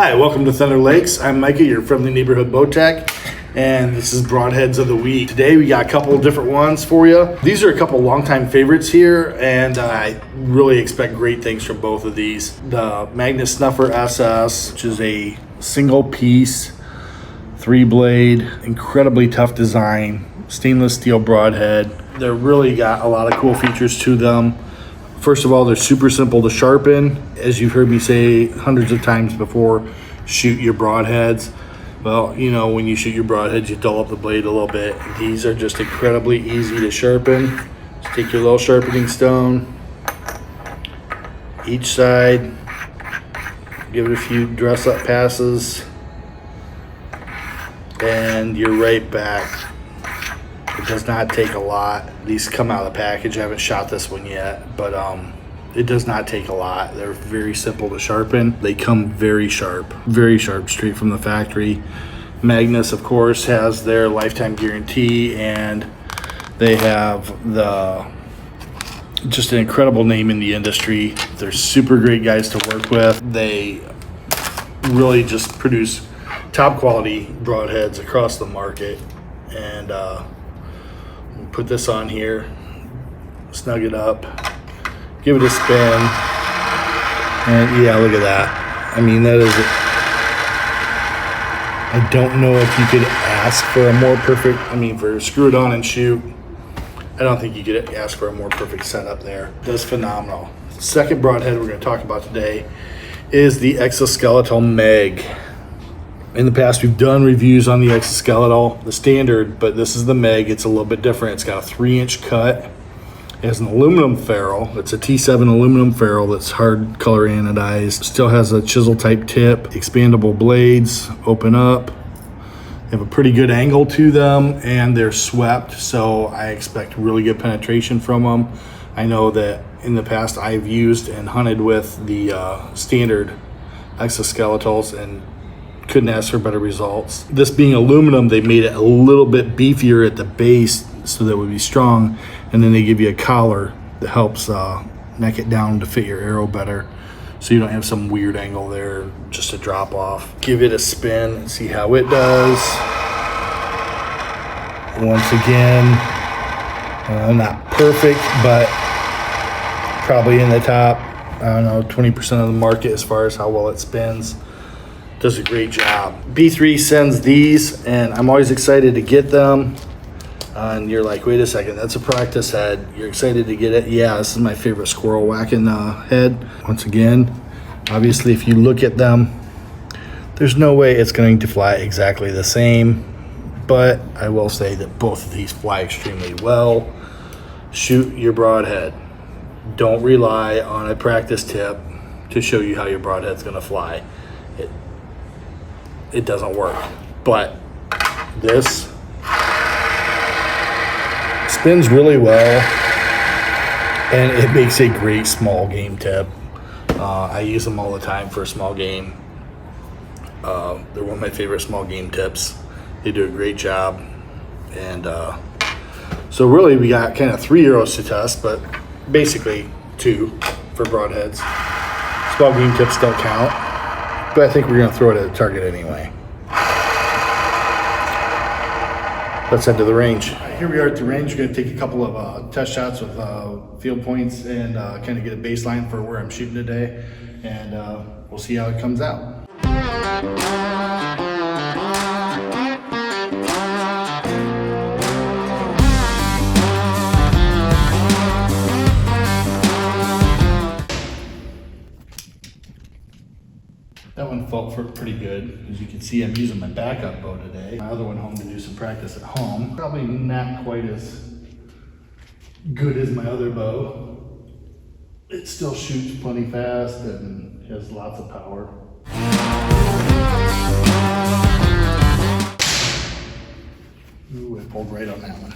Hi, welcome to Thunder Lakes. I'm Micah, your friendly neighborhood bow tech, and this is Broadheads of the Week. Today we got a couple of different ones for you. These are a couple longtime favorites here, and I really expect great things from both of these. The Magnus Snuffer SS, which is a single piece, 3-blade, incredibly tough design, stainless steel broadhead. They're really got a lot of cool features to them. First of all, they're super simple to sharpen. As you've heard me say hundreds of times before, shoot your broadheads. Well, you know, when you shoot your broadheads, you dull up the blade a little bit. These are just incredibly easy to sharpen. Just take your little sharpening stone, each side, give it a few dress up passes, and you're right back. It does not take a lot. These come out of the package. I haven't shot this one yet, but it does not take a lot. They're very simple to sharpen. They come very sharp straight from the factory. Magnus, of course, has their lifetime guarantee, and they have just an incredible name in the industry. They're super great guys to work with. They really just produce top quality broadheads across the market, and put this on here, snug it up, give it a spin, and yeah, look at that. I mean, that is, I don't know if you could ask for a more perfect, for screw it on and shoot, I don't think you could ask for a more perfect setup there. That's phenomenal. The second broadhead we're going to talk about today is the Exoskeletal Meg. In the past, we've done reviews on the Exoskeletal, the standard, but this is the Meg. It's a little bit different. It's got a 3-inch cut. It has an aluminum ferrule. It's a T7 aluminum ferrule that's hard color anodized. Still has a chisel type tip, expandable blades, open up. They have a pretty good angle to them, and they're swept, so I expect really good penetration from them. I know that in the past I've used and hunted with the standard Exoskeletals and couldn't ask for better results. This being aluminum, they made it a little bit beefier at the base so that it would be strong, and then they give you a collar that helps neck it down to fit your arrow better, so you don't have some weird angle there, just a drop off. Give it a spin and see how it does. Once again, not perfect, but probably in the top, I don't know, 20% of the market as far as how well it spins. Does a great job. B3 sends these, and I'm always excited to get them. And you're like, wait a second, that's a practice head. You're excited to get it? Yeah, this is my favorite squirrel whacking head. Once again, obviously, if you look at them, there's no way it's going to fly exactly the same. But I will say that both of these fly extremely well. Shoot your broadhead. Don't rely on a practice tip to show you how your broadhead's going to fly. It doesn't work, but this spins really well, and it makes a great small game tip. I use them all the time for a small game. They're one of my favorite small game tips. They do a great job, and so really we got kind of 3 arrows to test, but basically 2 for broadheads. Small game tips don't count, but I think we're going to throw it at a target anyway. Let's head to the range. Here we are at the range. We're going to take a couple of test shots with field points and kind of get a baseline for where I'm shooting today, and we'll see how it comes out. That one felt pretty good. As you can see, I'm using my backup bow today. My other one home to do some practice at home. Probably not quite as good as my other bow. It still shoots plenty fast and has lots of power. Ooh, I pulled right on that one.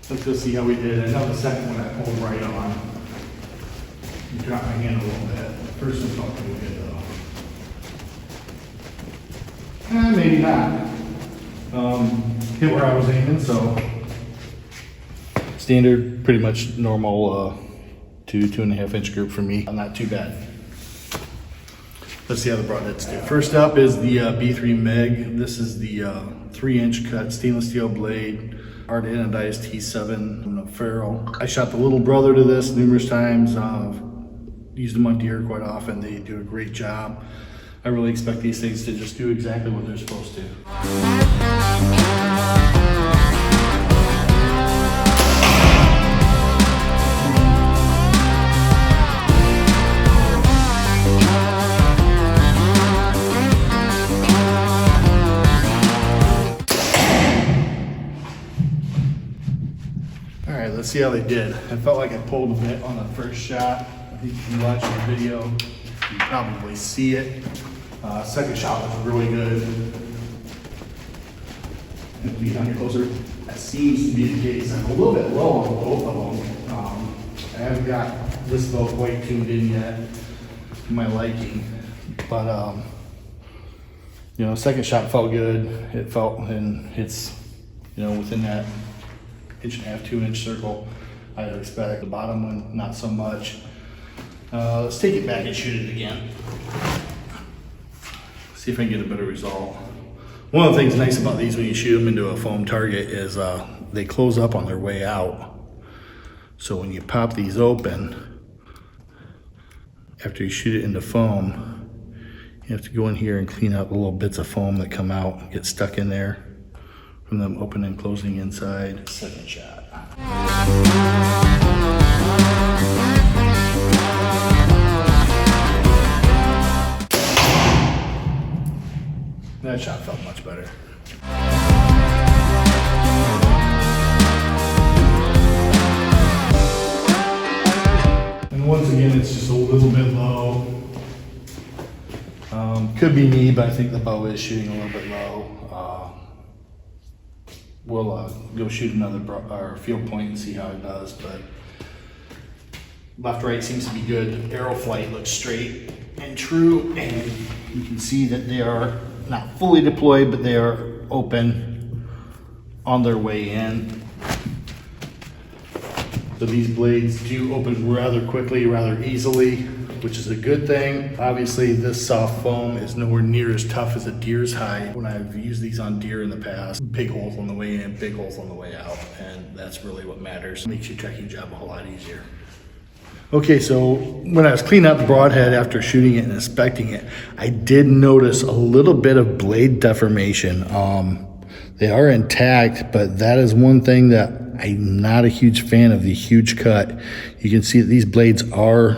Let's go see how we did. I know the second one I pulled right on. Drop my hand a little bit. The first one felt pretty good though. Maybe not. Hit where I was aiming, so standard, pretty much normal 2.5 inch group for me. Not too bad. Let's see how the broadheads do. First up is the B3 Meg. This is the 3-inch cut stainless steel blade, hard anodized T7 ferrule. I shot the little brother to this numerous times. Used them on deer quite often. They do a great job. I really expect these things to just do exactly what they're supposed to. All right, let's see how they did. I felt like I pulled a bit on the first shot. I think if you watch the video, you probably see it. Second shot was really good. If we get closer, that seems to be the case. I'm a little bit low on both of them. I haven't got this bow quite tuned in yet to my liking, but you know, second shot felt good. It felt, and it's, you know, within that 1.5 to 2 inch circle I'd expect. The bottom one, not so much. Let's take it back and shoot it again. See if I can get a better result. One of the things nice about these when you shoot them into a foam target is they close up on their way out. So when you pop these open, after you shoot it into foam, you have to go in here and clean out the little bits of foam that come out and get stuck in there from them opening and closing inside. Second shot. That shot felt much better. And once again, it's just a little bit low. Could be me, but I think the bow is shooting a little bit low. We'll go shoot another field point and see how it does, but left-right seems to be good. Arrow flight looks straight and true, and you can see that they are not fully deployed, but they are open on their way in. So these blades do open rather quickly, rather easily, which is a good thing. Obviously, this soft foam is nowhere near as tough as a deer's hide. When I've used these on deer in the past, big holes on the way in, big holes on the way out, and that's really what matters. It makes your trekking job a whole lot easier. Okay, so when I was cleaning out the broadhead after shooting it and inspecting it, I did notice a little bit of blade deformation. They are intact, but that is one thing that I'm not a huge fan of, the huge cut. You can see that these blades are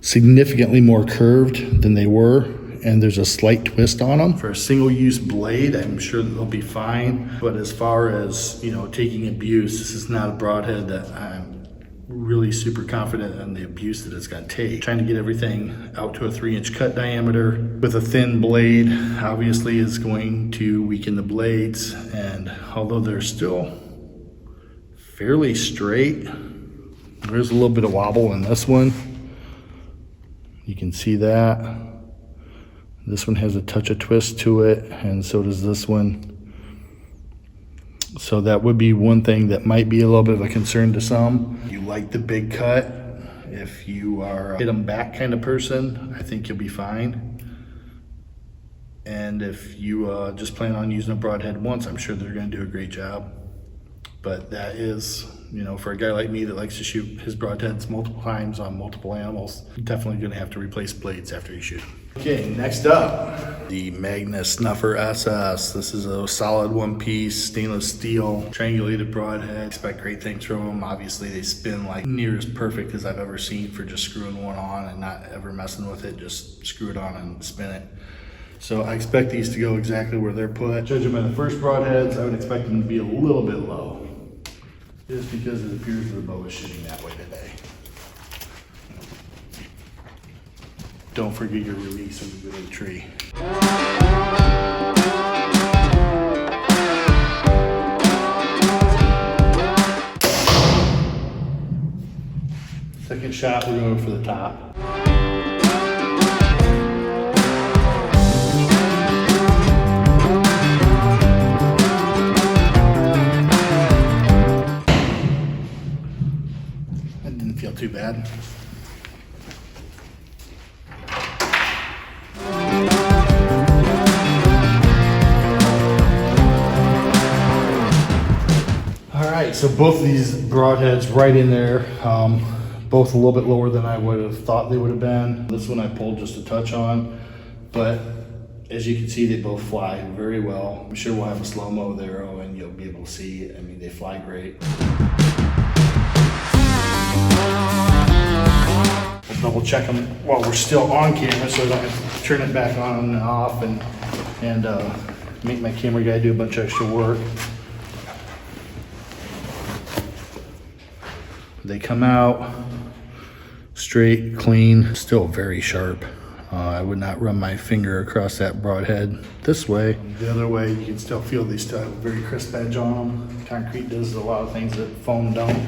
significantly more curved than they were, and there's a slight twist on them. For a single-use blade, I'm sure that they'll be fine, but as far as, you know, taking abuse, this is not a broadhead that I'm really super confident in the abuse that it's going to take. Trying to get everything out to a 3-inch cut diameter with a thin blade obviously is going to weaken the blades, and although they're still fairly straight, there's a little bit of wobble in this one. You can see that. This one has a touch of twist to it, and so does this one. So that would be one thing that might be a little bit of a concern to some. You like the big cut. If you are a hit 'em back kind of person, I think you'll be fine. And if you just plan on using a broadhead once, I'm sure they're gonna do a great job. But that is, you know, for a guy like me that likes to shoot his broadheads multiple times on multiple animals, definitely gonna have to replace blades after you shoot them. Okay, next up, the Magnus Snuffer SS. This is a solid one-piece stainless steel triangulated broadhead. Expect great things from them. Obviously, they spin like near as perfect as I've ever seen for just screwing one on and not ever messing with it. Just screw it on and spin it. So I expect these to go exactly where they're put. Judging by the first broadheads, I would expect them to be a little bit low, just because it appears the bow is shooting that way today. Don't forget your release when you go to the tree. Second shot, we're going for the top. too bad. All right, so both of these broadheads right in there, both a little bit lower than I would have thought they would have been. This one I pulled just a touch on, but as you can see, they both fly very well. I'm sure we'll have a slow-mo there, and you'll be able to see, I mean, they fly great. We'll double check them while we're still on camera so I don't have to turn it back on and off and make my camera guy do a bunch of extra work. They come out straight, clean, still very sharp. I would not run my finger across that broadhead this way. The other way, you can still feel they still have a very crisp edge on them. Concrete does a lot of things that foam don't.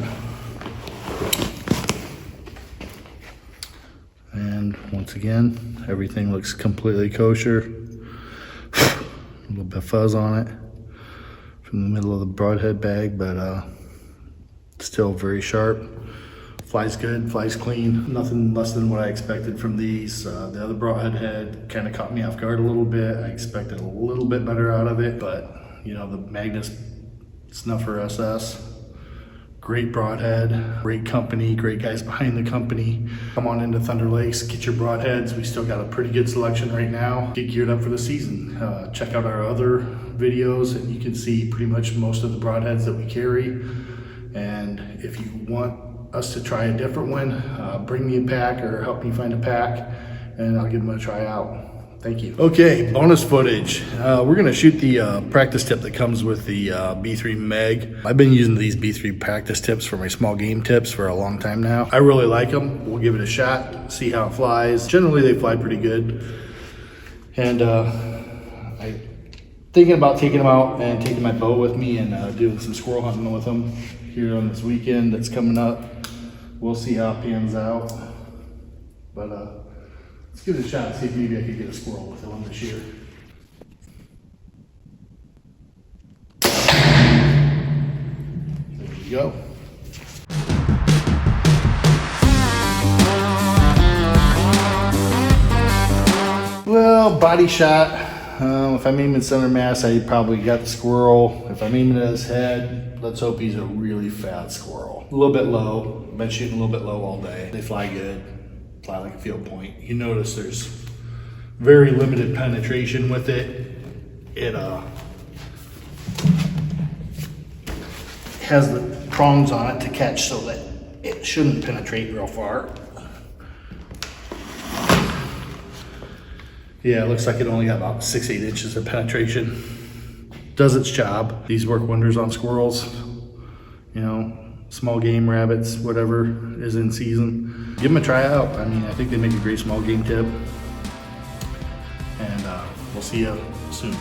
And once again, everything looks completely kosher. A little bit of fuzz on it from the middle of the broadhead bag, but still very sharp. Flies good, flies clean, nothing less than what I expected from these. The other broadhead head kind of caught me off guard a little bit. I expected a little bit better out of it, but you know, the Magnus Snuffer SS, great broadhead, great company, great guys behind the company. Come on into Thunder Lakes, get your broadheads. We still got a pretty good selection right now. Get geared up for the season. Check out our other videos and you can see pretty much most of the broadheads that we carry. And if you want us to try a different one, bring me a pack or help me find a pack and I'll give them a try out. Thank you. Okay, bonus footage. We're gonna shoot the practice tip that comes with the B3 Meg. I've been using these B3 practice tips for my small game tips for a long time now. I really like them. We'll give it a shot, see how it flies. Generally they fly pretty good. And I'm thinking about taking them out and taking my bow with me and doing some squirrel hunting with them here on this weekend that's coming up. We'll see how it pans out. But let's give it a shot and see if maybe I could get a squirrel with one this year. There you go. Well, body shot. If I'm aiming center mass, I probably got the squirrel. If I'm aiming at his head, let's hope he's a really fat squirrel. A little bit low. I've been shooting a little bit low all day. They fly good, fly like a field point. You notice there's very limited penetration with it. It has the prongs on it to catch so that it shouldn't penetrate real far. Yeah, it looks like it only got about 6-8 inches of penetration. Does its job. These work wonders on squirrels, you know, small game, rabbits, whatever is in season. Give them a try out. I mean, I think they make a great small game tip. And we'll see you soon.